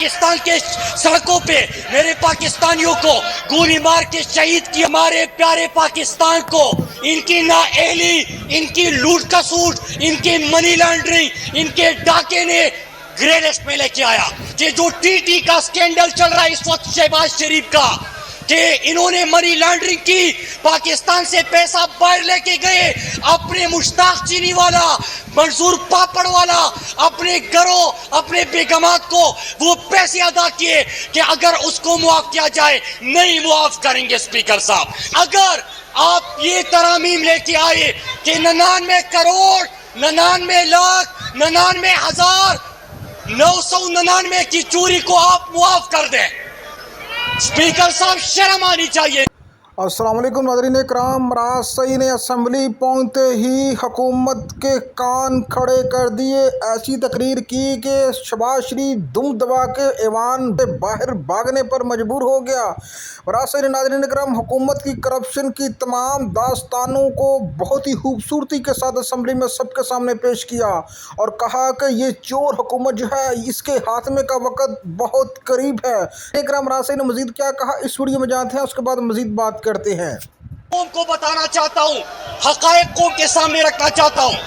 پاکستان کے سڑکوں پہ میرے پاکستانیوں کو گولی مار کے شہید کیا. ہمارے پیارے پاکستان کو ان کی نااہلی، ان کی لوٹ کا سوٹ، ان کی منی لانڈرنگ، ان کے ڈاکے نے گرے لسٹ میں لے کے آیا. کہ جو ٹی ٹی کا سکینڈل چل رہا ہے اس وقت شہباز شریف کا، کہ انہوں نے منی لانڈرنگ کی، پاکستان سے پیسہ باہر لے کے گئے. اپنے مشتاق چینی والا، منظور پاپڑ والا، اپنے گھروں، اپنے بیگمات کو وہ پیسے ادا کیے کہ اگر اس کو معاف کیا جائے. نہیں معاف کریں گے اسپیکر صاحب. اگر آپ یہ ترامیم لے کے آئے کہ 99 کروڑ، 99 لاکھ، 99 ہزار، 999 کی چوری کو آپ معاف کر دیں، اسپیکر صاحب شرم آنی چاہیے. السلام علیکم ناظرین کرام. راسئی نے اسمبلی پہنچتے ہی حکومت کے کان کھڑے کر دیے. ایسی تقریر کی کہ شہباز شریف دم دبا کے ایوان سے باہر بھاگنے پر مجبور ہو گیا. راسئی نے ناظرین کرام حکومت کی کرپشن کی تمام داستانوں کو بہت ہی خوبصورتی کے ساتھ اسمبلی میں سب کے سامنے پیش کیا اور کہا کہ یہ چور حکومت جو ہے اس کے خاتمے کا وقت بہت قریب ہے. کرام راسئی نے مزید کیا کہا اس ویڈیو میں جانتے ہیں، اس کے بعد مزید بات کرتے ہیں. قوم کو بتانا چاہتا ہوں، حقائق قوم کے سامنے رکھنا چاہتا ہوں.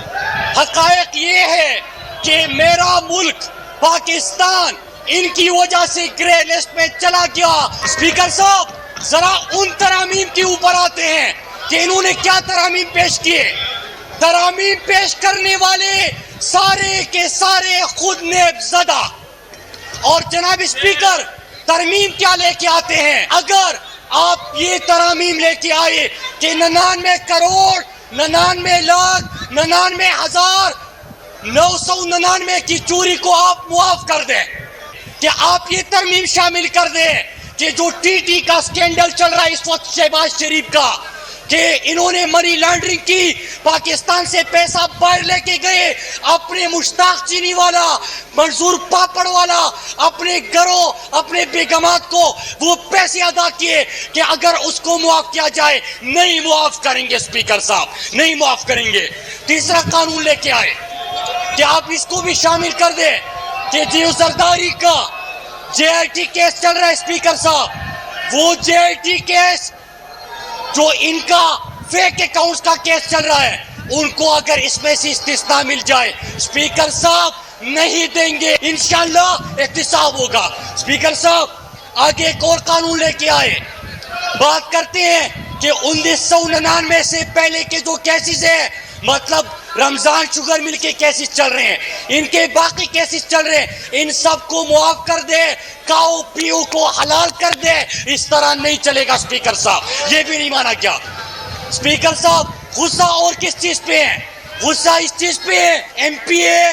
حقائق یہ ہے کہ میرا ملک پاکستان ان کی وجہ سے گرے لسٹ میں چلا گیا. اسپیکر صاحب ذرا ان ترامیم کے اوپر آتے ہیں کہ انہوں نے کیا ترامیم پیش کیے. ترامیم پیش کرنے والے سارے کے سارے خود نیب زدہ. اور جناب اسپیکر ترمیم کیا لے کے آتے ہیں؟ اگر آپ یہ ترامیم لے کے آئے کہ 99 کروڑ، 99 لاکھ، 99 ہزار، 999 کی چوری کو آپ معاف کر دیں، کہ آپ یہ ترمیم شامل کر دیں کہ جو ٹی ٹی کا سکینڈل چل رہا ہے اس وقت شہباز شریف کا، کہ انہوں نے منی لانڈرنگ کی، پاکستان سے پیسہ باہر لے کے گئے. اپنے مشتاق چینی والا، منظور پاپڑ والا، اپنے گھروں، اپنے بیگمات کو وہ پیسے ادا کیے کہ اگر اس کو معاف کیا جائے. نہیں معاف کریں گے اسپیکر صاحب، نہیں معاف کریں گے. تیسرا قانون لے کے آئے کہ آپ اس کو بھی شامل کر دیں کہ جیو زرداری کا جے آئی ٹی کیس چل رہا ہے. اسپیکر صاحب وہ جے آئی ٹی کیس جو ان کا فیک اکاؤنٹس کا کیس چل رہا ہے، ان کو اگر اس میں سے استثناء مل جائے اسپیکر صاحب نہیں دیں گے. انشاءاللہ احتساب ہوگا. اسپیکر صاحب آگے ایک اور قانون لے کے آئے. بات کرتے ہیں کہ 1999 سے پہلے کے جو کیسز ہیں، مطلب رمضان شوگر مل کے کیسز چل رہے ہیں، ان کے باقی کیسز چل رہے ہیں، ان سب کو معاف کر دے، کاؤ پیو کو حلال کر دے. اس طرح نہیں چلے گا اسپیکر صاحب، یہ بھی نہیں مانا گیا. اسپیکر صاحب غصہ اور کس چیز پہ ہے؟ غصہ اس چیز پہ ہے ایم پی اے،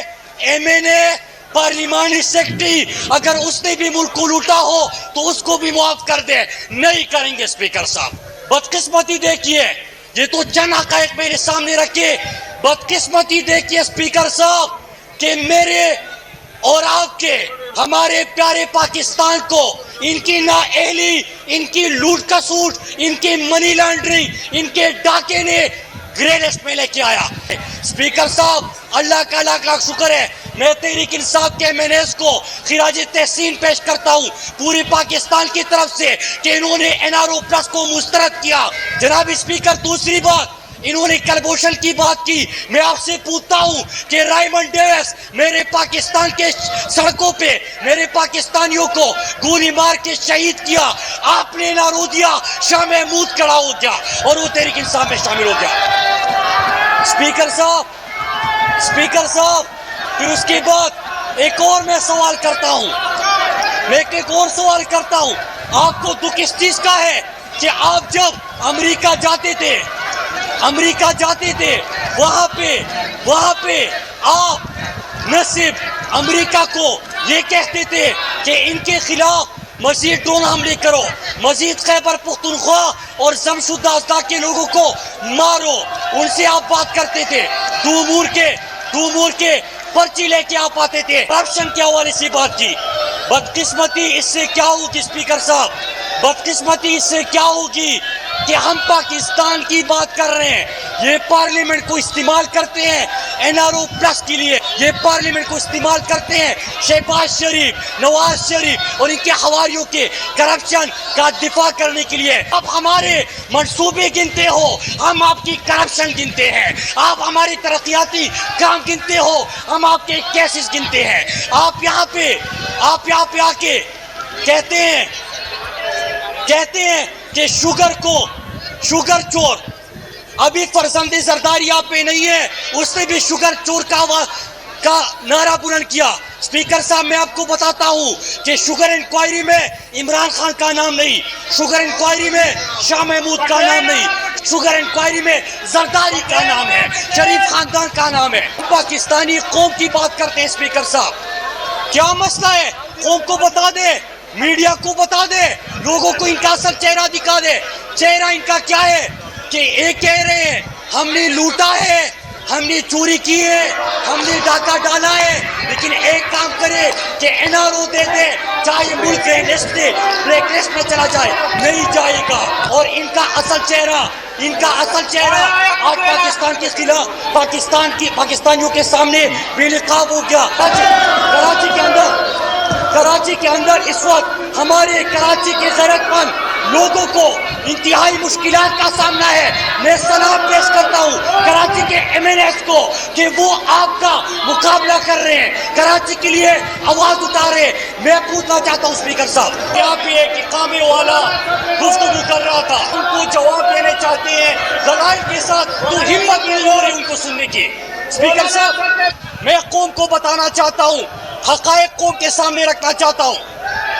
ایم این اے، پارلیمانی سیکرٹری، اگر اس نے بھی ملک کو لوٹا ہو تو اس کو بھی معاف کر دے. نہیں کریں گے اسپیکر صاحب. بدقسمتی دیکھیے، یہ تو چند حقائق میرے سامنے رکھے. بدقسمتی دیکھیے اسپیکر صاحب کہ میرے اور آپ کے، ہمارے پیارے پاکستان کو ان کی نااہلی، ان کی لوٹ کا سوٹ، ان کی منی لانڈرنگ، ان کے ڈاکے نے گرے لسٹ میں لے کے آیا. اسپیکر صاحب اللہ کا لاکھ لاکھ شکر ہے، میں تحریک انصاف کے مینیز کو خراج تحسین پیش کرتا ہوں پورے پاکستان کی طرف سے کہ انہوں نے این آر او پلس کو مسترد کیا. جناب اسپیکر دوسری بات، انہوں نے کلبوشن کی بات کی. میں آپ سے پوچھتا ہوں کہ رائمنڈ ڈیوس میرے پاکستان کے سڑکوں پہ میرے پاکستانیوں کو گولی مار کے شہید کیا، آپ نے نعرہ دیا، شاہ محمود کھڑا ہو گیا اور وہ تحریک انصاف میں شامل ہو گیا. اسپیکر صاحب پھر اس کے بعد ایک اور میں سوال کرتا ہوں، آپ کو دکھ اس چیز کا ہے کہ آپ جب امریکہ جاتے تھے وہاں پہ آپ نہ صرف امریکہ کو یہ کہتے تھے کہ ان کے خلاف مزید ڈرون حملے کرو، مزید خیبر پختونخوا اور جمشید ازدا کے لوگوں کو مارو، ان سے آپ بات کرتے تھے. دو مور کے پرچی لے کے آپ آتے تھے، کرپشن کے حوالے سے بات کی. بدقسمتی اس سے کیا ہوگی اسپیکر صاحب؟ بدقسمتی اس سے کیا ہوگی کہ ہم پاکستان کی بات کر رہے ہیں، یہ پارلیمنٹ کو استعمال کرتے ہیں NRO پلس کے لیے، یہ پارلیمنٹ کو استعمال کرتے ہیں شہباز شریف، نواز شریف اور ان کے حواریوں کے کرپشن کا دفاع کرنے کے لیے۔ آپ ہمارے منصوبے گنتے ہو، ہم آپ کی کرپشن گنتے ہیں۔ آپ ہماری ترقیاتی کام گنتے ہو، ہم آپ کے کیسز گنتے ہیں۔ آپ یہاں پہ آ کے کہتے ہیں کہ شوگر چور، ابھی فرزند زرداری آپ پہ نہیں ہے، اس نے بھی شوگر چور کا نعرہ بلند کیا۔ اسپیکر صاحب میں آپ کو بتاتا ہوں کہ شوگر انکوائری میں عمران خان کا نام نہیں، شوگر انکوائری میں شاہ محمود کا نام نہیں، شوگر انکوائری میں زرداری کا نام ہے، شریف خاندان کا نام ہے۔ پاکستانی قوم کی بات کرتے ہیں اسپیکر صاحب، کیا مسئلہ ہے؟ قوم کو بتا دے، میڈیا کو بتا دے، لوگوں کو ان کا اصل چہرہ دکھا دے۔ چہرہ ان کا کیا ہے کہ ایک کہہ رہے ہیں ہم نے لوٹا ہے، ہم نے چوری کی ہے، ہم نے ڈاکہ ڈالا ہے، لیکن ایک کام کرے کہ NRO دے دے، چاہے ملک بلیک لسٹ میں چلا جائے، نہیں جائے گا۔ اور ان کا اصل چہرہ آج پاکستان کے خلاف پاکستانیوں کے سامنے بے نقاب ہو گیا۔ کراچی کے اندر اس وقت ہمارے کراچی کے غیرت مند لوگوں کو انتہائی مشکلات کا سامنا ہے۔ میں سلام پیش کرتا ہوں کراچی کے MNS کو کہ وہ آپ کا مقابلہ کر رہے ہیں، کراچی کے لیے آواز اٹھا رہے ہیں۔ میں پوچھنا چاہتا ہوں اسپیکر صاحب، یہاں پہ ایک اقامے والا گفتگو کر رہا تھا، ان کو جواب دینے چاہتے ہیں دلائل کے ساتھ، تو ہمت نہیں ہو رہی ان کو سننے کی۔ اسپیکر صاحب میں قوم کو بتانا چاہتا ہوں، حقائق قوم کے سامنے رکھنا چاہتا ہوں۔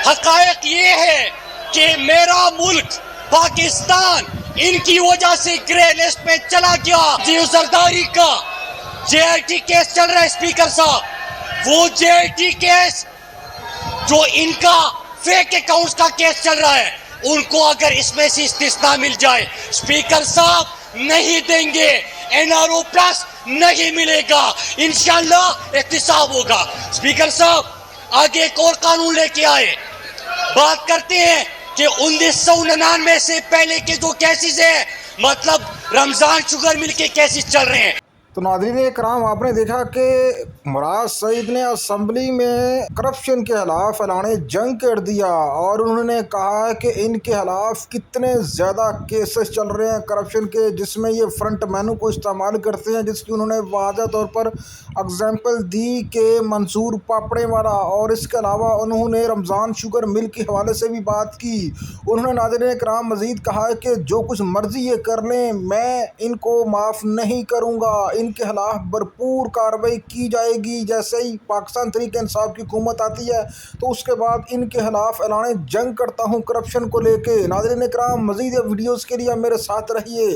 حقائق یہ ہے کہ میرا ملک پاکستان ان کی وجہ سے گرے لسٹ میں چلا گیا۔ دیو زرداری کا JIT کیس چل رہا ہے اسپیکر صاحب، وہ JIT کیس جو ان کا فیک اکاؤنٹس کا کیس چل رہا ہے، ان کو اگر اس میں سے استثناء مل جائے اسپیکر صاحب نہیں دیں گے، NRO پلس نہیں ملے گا، انشاءاللہ احتساب ہوگا۔ اسپیکر صاحب آگے ایک اور قانون لے کے آئے، بات کرتے ہیں کہ 1999 سے پہلے کے جو کیسز ہیں، مطلب رمضان شوگر مل کے کیسز چل رہے ہیں۔ تو ناظرین اکرام، آپ نے دیکھا کہ مراد سعید نے اسمبلی میں کرپشن کے خلاف اعلان جنگ کر دیا، اور انہوں نے کہا کہ ان کے خلاف کتنے زیادہ کیسز چل رہے ہیں کرپشن کے، جس میں یہ فرنٹ مینو کو استعمال کرتے ہیں، جس کی انہوں نے واضح طور پر اگزامپل دی کہ منصور پاپڑے والا، اور اس کے علاوہ انہوں نے رمضان شوگر مل کے حوالے سے بھی بات کی۔ انہوں نے ناظرین اکرام مزید کہا ہے کہ جو کچھ مرضی یہ کر لیں، میں ان کو معاف نہیں کروں گا، ان کے خلاف بھرپور کارروائی کی جائے گی۔ جیسے ہی پاکستان تحریک انصاف کی حکومت آتی ہے تو اس کے بعد ان کے خلاف اعلان جنگ کرتا ہوں کرپشن کو لے کے۔ ناظرین اکرام مزید ویڈیوز کے لیے میرے ساتھ رہیے۔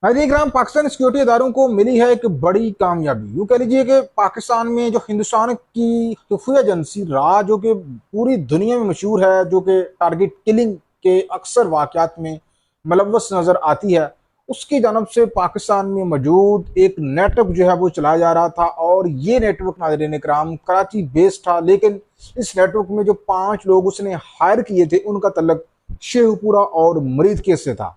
ناظرین اکرام، پاکستان سیکورٹی اداروں کو ملی ہے ایک بڑی کامیابی۔ یوں کہہ لیجیے کہ پاکستان میں جو ہندوستان کی خفیہ ایجنسی را، جو کہ پوری دنیا میں مشہور ہے، جو کہ ٹارگٹ کلنگ کے اکثر واقعات میں ملوث نظر آتی ہے، اس کی جانب سے پاکستان میں موجود ایک نیٹ ورک جو ہے وہ چلایا جا رہا تھا، اور یہ نیٹ ورک ناظرین اکرام کراچی بیس تھا، لیکن اس نیٹ ورک میں جو 5 لوگ اس نے ہائر کیے تھے ان کا تعلق شیخ پورہ اور مرید کیس سے تھا۔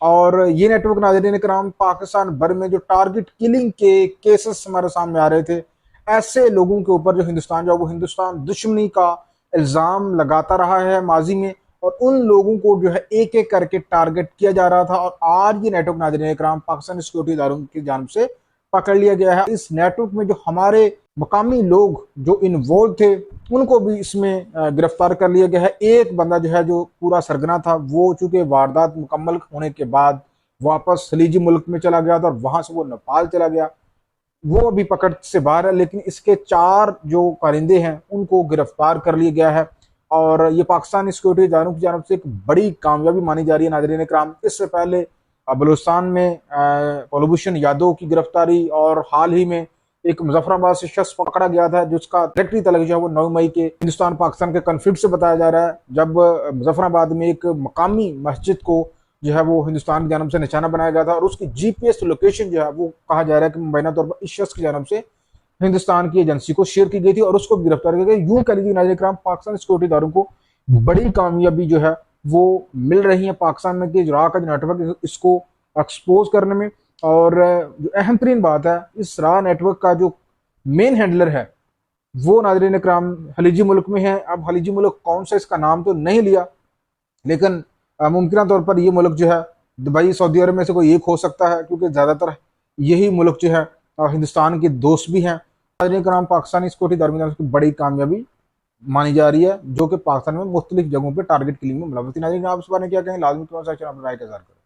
اور یہ نیٹ ورک ناظرین اکرام پاکستان بھر میں جو ٹارگٹ کلنگ کے کیسز ہمارے سامنے آ رہے تھے، ایسے لوگوں کے اوپر جو ہندوستان دشمنی کا الزام لگاتا رہا ہے ماضی میں، اور ان لوگوں کو جو ہے ایک ایک کر کے ٹارگٹ کیا جا رہا تھا۔ اور آج یہ نیٹ ورک ناظرین اکرام پاکستانی سیکورٹی اداروں کی جانب سے پکڑ لیا گیا ہے۔ اس نیٹ ورک میں جو ہمارے مقامی لوگ جو انوالو تھے ان کو بھی اس میں گرفتار کر لیا گیا ہے۔ ایک بندہ جو ہے جو پورا سرگنا تھا، وہ چونکہ واردات مکمل ہونے کے بعد واپس خلیجی ملک میں چلا گیا تھا، اور وہاں سے وہ نیپال چلا گیا، وہ ابھی پکڑ سے باہر ہے، لیکن اس کے 4 جو کارندے ہیں ان کو گرفتار کر لیا گیا ہے۔ اور یہ پاکستانی سیکورٹی اداروں کی جانب سے ایک بڑی کامیابی مانی جا رہی ہے ناظرین اکرام۔ اس سے پہلے بلوچستان میں کلبھوشن یادو کی گرفتاری، اور حال ہی میں ایک مظفر آباد سے شخص پکڑا گیا تھا جس کا ڈائریکٹلی تعلق جو ہے وہ 9 مئی کے ہندوستان پاکستان کے کنفلکٹ سے بتایا جا رہا ہے، جب مظفر آباد میں ایک مقامی مسجد کو جو ہے وہ ہندوستان کی جانب سے نشانہ بنایا گیا تھا، اور اس کی GPS لوکیشن جو ہے وہ کہا جا رہا ہے کہ مبینہ طور پر اس شخص کی جانب سے ہندوستان کی ایجنسی کو شیئر کی گئی تھی، اور اس کو گرفتار کیا گیا۔ یوں کہہ لیجیے ناظرین اکرام پاکستان سیکورٹی اداروں کو بڑی کامیابی جو ہے وہ مل رہی ہے پاکستان میں کہ راہ کا جو نیٹ ورک اس کو ایکسپوز کرنے میں۔ اور جو اہم ترین بات ہے، اس را نیٹ ورک کا جو مین ہینڈلر ہے وہ ناظرین اکرام خلیجی ملک میں ہے۔ اب خلیجی ملک کون سا، اس کا نام تو نہیں لیا، لیکن ممکنہ طور پر یہ ملک جو ہے دبئی، سعودی عرب میں سے کوئی ایک ہو سکتا ہے، کیونکہ زیادہ تر یہی ملک جو ہے ہندوستان کے دوست بھی ہیں۔ ناظرین کرام، پاکستانی سیکورٹی دارمدار کی بڑی کامیابی مانی جا رہی ہے، جو کہ پاکستان میں مختلف جگہوں پہ ٹارگٹ کلنگ میں ملوث تھی۔ ناظرین آپ اس بارے میں کیا کہیں، لازمی کمنٹ سیکشن میں اپنا رائے کا اظہار کریں۔